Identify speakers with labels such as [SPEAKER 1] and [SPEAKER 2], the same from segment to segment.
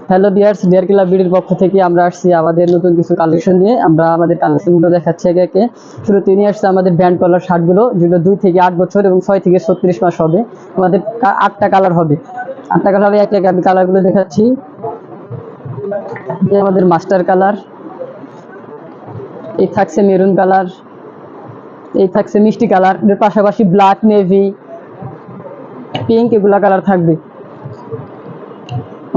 [SPEAKER 1] Hello dears, deer club বিডির পক্ষ থেকে আমরা আসছি আমাদের নতুন কিছু কালেকশন নিয়ে। আমরা আমাদের কালেকশনগুলো দেখাচ্ছি একে একে। শুরুতে নিয়ে আসছে আমাদের ব্যান্ড কলার শার্টগুলো, যেগুলো 2 থেকে 8 বছর এবং 6 থেকে 36 মাস হবে। আমাদের 8টা কালার হবে। 8টা কালার হবে, একে একে আমি কালারগুলো দেখাচ্ছি। আমাদের মাস্টার কালার, এই থাকছে মেরুন কালার, এই থাকছে মিষ্টি কালার, এর পাশাপাশি ব্ল্যাক, নেভি, পিঙ্ক এগুলা কালার থাকবে।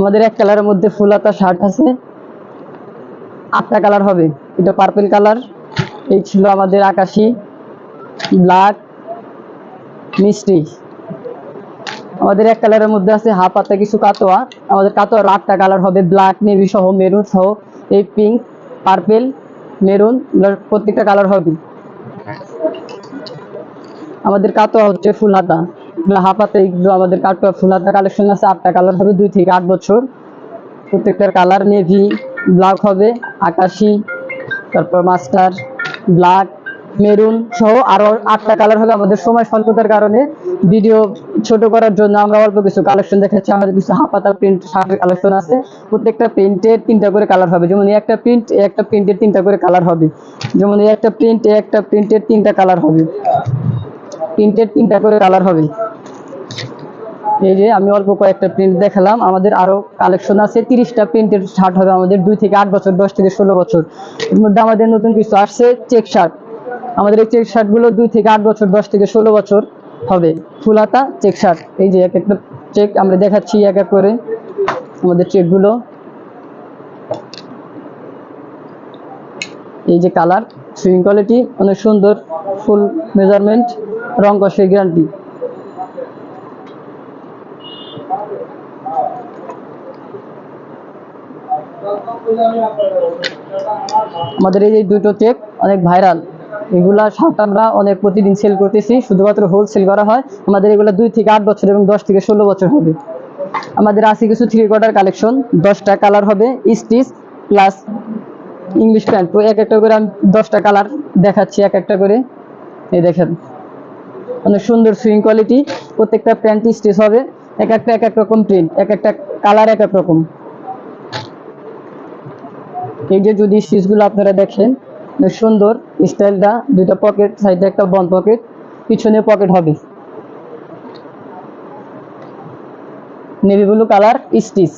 [SPEAKER 1] আমাদের এক কালারের মধ্যে ফুল হাতা শার্ট আছে, 8টা কালার হবে। এটা পার্পল কালার, এই ছিল আমাদের আকাশি, ব্ল্যাক, মিষ্টি। আমাদের এক কালারের মধ্যে আছে হাফ হাতে কিছু কাতোয়া। আমাদের কাতোয়ার 8টা কালার হবে, ব্ল্যাক, নেভি সহ, মেরুন সহ, এই পিঙ্ক, পার্পল, মেরুন, প্রত্যেকটা কালার হবে। আমাদের কাতোয়া হচ্ছে ফুল হাতা, হাফ হাতে এগুলো আমাদের কাতোয়া ফুল হাতা কালেকশন আছে। 8টা কালার হবে, 2 থেকে 8 বছর। প্রত্যেকটার কালার নেভি, ব্ল্যাক হবে, আকাশি, তারপর মাস্টার, ব্ল্যাক, মেরুন সহ আরো 8টা কালার হবে। আমাদের সময় স্বল্পতার কারণে ভিডিও ছোট করার জন্য আমরা অল্প কিছু কালেকশন দেখাচ্ছি। আমাদের কিছু হাফাতা প্রিন্ট শার্টের কালেকশন আছে। প্রত্যেকটা প্রিন্টের 3টা করে কালার হবে। যেমন এই একটা প্রিন্ট, এই একটা প্রিন্টের 3টা করে কালার হবে। যেমন এই একটা প্রিন্ট, এই একটা প্রিন্টের 3টা কালার হবে। প্রিন্টের 3টা করে কালার হবে। এই যে আমি অল্প কয়েকটা প্রিন্ট দেখালাম। আমাদের আরো কালেকশন আছে। 30টা প্রিন্টের শার্ট হবে আমাদের 2 থেকে 8 বছর, 10 থেকে 16 বছর। এর মধ্যে আমাদের নতুন কিছু আসছে চেক শার্ট। আমাদের এই চেক শার্টগুলো 2 থেকে 8 বছর, 10 থেকে 16 বছর হবে। ফুল হাতা চেক শার্ট। এই যে এক একটা চেক আমরা দেখাচ্ছি এক এক করে আমাদের চেকগুলো। এই যে কালার, সুইং কোয়ালিটি অনেক সুন্দর, ফুল মেজারমেন্ট, রং কষের গ্যারান্টি। আমাদের এই দুটো চেক অনেক ভাইরাল। এগুলা শার্ট আমরা অনেক প্রতিদিন সেল করতেছি, শুধুমাত্র হোলসেল করা হয়। আমাদের এগুলো 2 থেকে 8 বছর এবং 10 থেকে 16 বছর হবে। আমাদের আছে কিছু 3/4 কালেকশন, 10টা কালার হবে, স্টিচ প্লাস ইংলিশ প্যান্ট। তো এক একটা করে আমি 10টা কালার দেখাচ্ছি এক একটা করে। এই দেখেন অনেক সুন্দর সুইং কোয়ালিটি। প্রত্যেকটা প্যান্ট স্টিচ হবে, এক এক রকম প্রিন্ট, এক একটা কালার এক এক রকম। এই যে যদি স্টিচগুলো আপনারা দেখেন সুন্দর স্টাইলটা, 2টা পকেট, সাইডে একটা বন্ধ পকেট, পিছনে পকেট হবে। Navy blue colour stitch.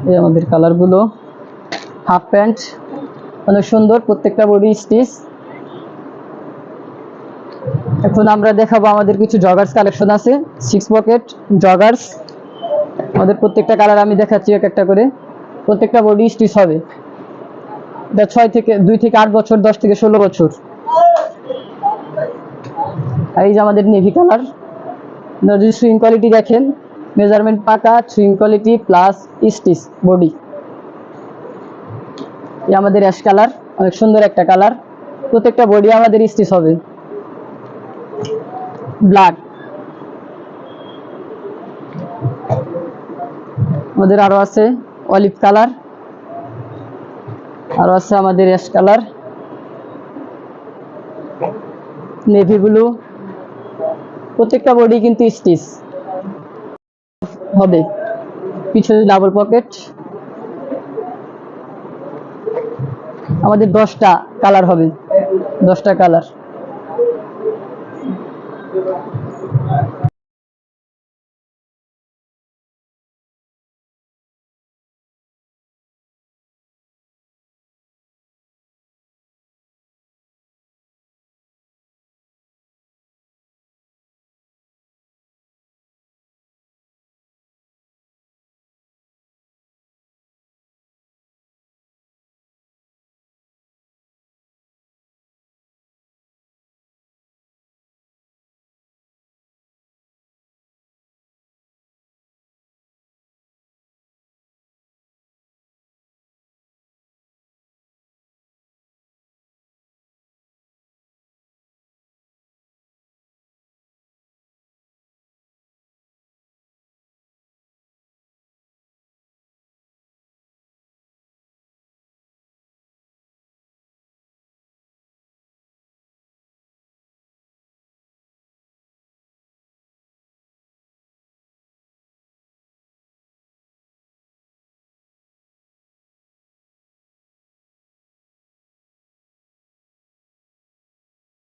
[SPEAKER 1] এই আমাদের কালারগুলো। হাফ প্যান্ট অনেক সুন্দর, প্রত্যেকটা বডি স্টিচ। এখন আমরা দেখাবো আমাদের কিছু জগার্স কালেকশন আছে, 6 পকেট জগার্স। আমাদের প্রত্যেকটা কালার আমি দেখাচ্ছি এক একটা করে। প্রত্যেকটা বডি স্টিচ হবে। এটা 2 থেকে 8 বছর, 10 থেকে 16 বছর। আর এই যে আমাদের নেভি কালার। যদি সুইং কোয়ালিটি দেখেন, মেজারমেন্ট পাকা, swing quality plus stitch body. এই আমাদের অ্যাশ কালার, অনেক সুন্দর একটা কালার। প্রত্যেকটা বডি আমাদের স্টিচ হবে। ব্ল্যাক। আমাদের আরো আছে অলিভ কালার, আরো আছে আমাদের অ্যাশ কালার, নেভি ব্লু। প্রত্যেকটা বডি কিন্তু স্টিচ হবে, পিছনে ডাবল পকেট। আমাদের 10টা কালার হবে, 10টা কালার।